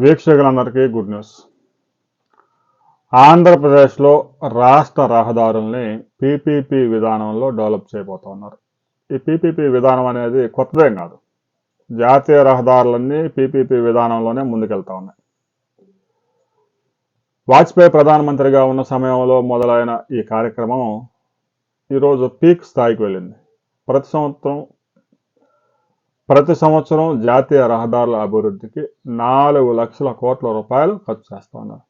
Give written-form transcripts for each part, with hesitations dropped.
వీక్షకులందరికీ good news. ఆంధ్రప్రదేశ్లో రాష్ట్ర రహదారుల్ని పీపీపీ విధానంలో డెవలప్ చేయబోతున్నారు. ఈ పీపీపీ విధానం అనేది కొత్తదేం కాదు. జాతీయ రహదారులన్నీ పీపీపీ విధానంలోనే ముందుకెళ్తా ఉన్నాయి. వాజ్పేయి ప్రధానమంత్రిగా ఉన్న సమయంలో మొదలైన ఈ కార్యక్రమం ఈరోజు పీక్ స్థాయికి వెళ్ళింది. ప్రతి సంవత్సరం జాతీయ రహదారుల అభివృద్ధికి 4 లక్షల కోట్ల రూపాయలు ఖర్చు చేస్తూ ఉన్నారు.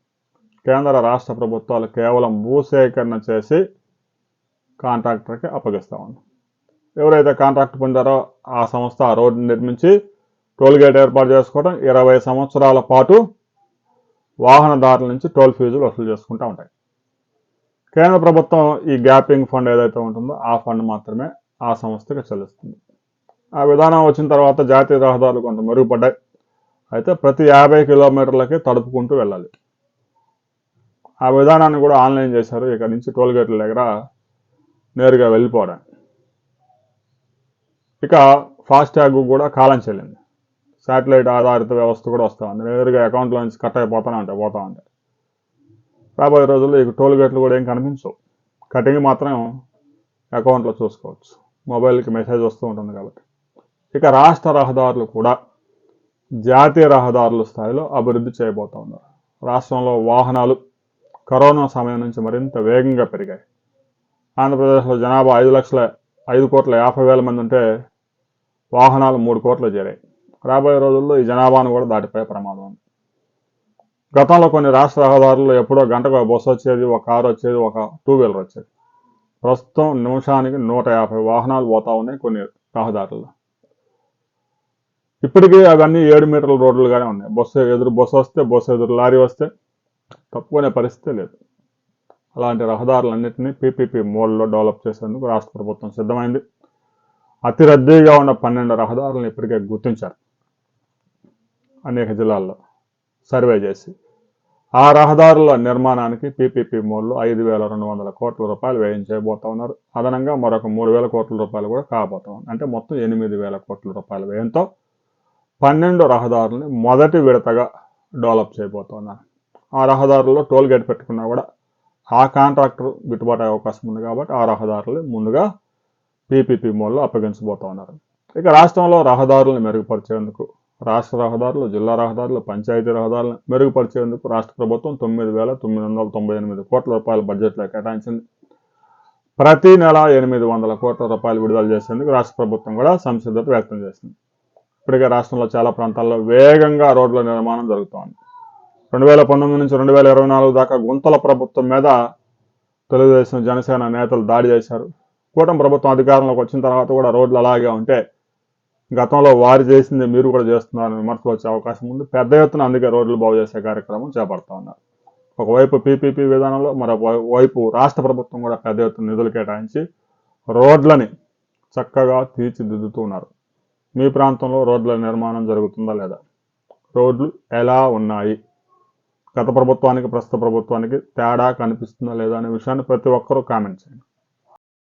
కేంద్ర రాష్ట్ర ప్రభుత్వాలు కేవలం భూసేకరణ చేసి కాంట్రాక్టర్కి అప్పగిస్తూ ఉన్నారు. ఎవరైతే కాంట్రాక్ట్ పొందారో ఆ సంస్థ ఆ రోడ్డు నిర్మించి టోల్గేట్ ఏర్పాటు చేసుకోవడం, 20 సంవత్సరాల పాటు వాహనదారుల నుంచి టోల్ ఫీజులు వసూలు చేసుకుంటూ ఉంటాయి. కేంద్ర ప్రభుత్వం ఈ గ్యాపింగ్ ఫండ్ ఏదైతే ఉంటుందో ఆ ఫండ్ మాత్రమే ఆ సంస్థకి చెల్లిస్తుంది. ఆ విధానం వచ్చిన తర్వాత జాతీయ రహదారులు కొంత మెరుగుపడ్డాయి. అయితే ప్రతి 50 కిలోమీటర్లకి తడుపుకుంటూ వెళ్ళాలి. ఆ విధానాన్ని కూడా ఆన్లైన్ చేశారు. ఇక్కడ నుంచి టోల్గేట్ల దగ్గర నేరుగా వెళ్ళిపోవడం. ఇక ఫాస్ట్యాగ్ కూడా కాలం చెల్లింది. శాటిలైట్ ఆధారిత వ్యవస్థ కూడా వస్తూ ఉంది. నేరుగా అకౌంట్లో నుంచి కట్ అయిపోతూనే ఉంటాయి, పోతూ ఉంటాయి. రాబోయే రోజుల్లో ఇక టోల్గేట్లు కూడా ఏం కనిపించవు. కటింగ్ మాత్రం అకౌంట్లో చూసుకోవచ్చు. మొబైల్కి మెసేజ్ వస్తూ ఉంటుంది కాబట్టి. ఇక రాష్ట్ర రహదారులు కూడా జాతీయ రహదారుల స్థాయిలో అభివృద్ధి చేయబోతూ ఉన్నారు. రాష్ట్రంలో వాహనాలు కరోనా సమయం నుంచి మరింత వేగంగా పెరిగాయి. ఆంధ్రప్రదేశ్లో జనాభా 5,50,00,000 మంది ఉంటే వాహనాలు 3 కోట్లు చేరాయి. రాబోయే రోజుల్లో ఈ జనాభాను కూడా దాటిపోయే ప్రమాదం ఉంది. గతంలో కొన్ని రాష్ట్ర రహదారుల్లో ఎప్పుడో గంటకు ఒక బస్సు వచ్చేది, ఒక కారు వచ్చేది, ఒక 2 వీలర్ వచ్చేది. ప్రస్తుతం నిమిషానికి 150 వాహనాలు పోతా ఉన్నాయి కొన్ని రహదారుల్లో. ఇప్పటికీ అవన్నీ 7 మీటర్ల రోడ్లుగానే ఉన్నాయి. బస్సు వస్తే, బస్సు ఎదురు లారీ వస్తే తప్పుకునే పరిస్థితి లేదు. అలాంటి రహదారులన్నింటినీ పీపీపీ మోడ్లో డెవలప్ చేసేందుకు రాష్ట్ర ప్రభుత్వం సిద్ధమైంది. అతి రద్దీగా ఉన్న 12 రహదారులను ఇప్పటికే గుర్తించారు. అనేక జిల్లాల్లో సర్వే చేసి ఆ రహదారుల నిర్మాణానికి పీపీపీ మోడ్లో 5,200 కోట్ల రూపాయలు వ్యయం చేయబోతా ఉన్నారు. అదనంగా మరొక 3,000 కోట్ల రూపాయలు కూడా కాబోతా ఉన్నారు. అంటే మొత్తం 8,000 కోట్ల రూపాయల వ్యయంతో 12 రహదారులని మొదటి విడతగా డెవలప్ చేయబోతున్నారు. ఆ రహదారుల్లో టోల్ గేట్ పెట్టుకున్నా కూడా ఆ కాంట్రాక్టర్ గిట్టుబాటు అయ్యే అవకాశం ఉంది కాబట్టి ఆ రహదారులు ముందుగా పీపీపీ మోడ్లో అప్పగించబోతా ఉన్నారు. ఇక రాష్ట్రంలో రహదారులను మెరుగుపరిచేందుకు రాష్ట్ర రహదారులు, జిల్లా రహదారులు, పంచాయతీ రహదారులను మెరుగుపరిచేందుకు రాష్ట్ర ప్రభుత్వం 9,998 కోట్ల రూపాయల బడ్జెట్లో కేటాయించింది. ప్రతి నెల 800 కోట్ల రూపాయలు విడుదల చేసేందుకు రాష్ట్ర ప్రభుత్వం కూడా సంసిద్ధత వ్యక్తం చేసింది. ఇప్పటికే రాష్ట్రంలో చాలా ప్రాంతాల్లో వేగంగా రోడ్ల నిర్మాణం జరుగుతోంది. 2019 నుంచి 2024 దాకా గుంతల ప్రభుత్వం మీద తెలుగుదేశం, జనసేన నేతలు దాడి చేశారు. కూటమి ప్రభుత్వం అధికారంలోకి వచ్చిన తర్వాత కూడా రోడ్లు అలాగే ఉంటే గతంలో వారు చేసింది మీరు కూడా చేస్తున్నారని విమర్శలు వచ్చే అవకాశం ఉంది. పెద్ద ఎత్తున అందుకే రోడ్లు బాగు చేసే కార్యక్రమం చేపడతా ఉన్నారు. ఒకవైపు పీపీపీ విధానంలో, మరోవైపు రాష్ట్ర ప్రభుత్వం కూడా పెద్ద ఎత్తున నిధులు కేటాయించి రోడ్లని చక్కగా తీర్చిదిద్దుతున్నారు. మీ ప్రాంతంలో రోడ్ల నిర్మాణం జరుగుతుందా లేదా? రోడ్లు ఎలా ఉన్నాయి? గత ప్రభుత్వానికి ప్రస్తుత ప్రభుత్వానికి తేడా కనిపిస్తుందా లేదా అనే విషయాన్ని ప్రతి ఒక్కరూ కామెంట్ చేయండి.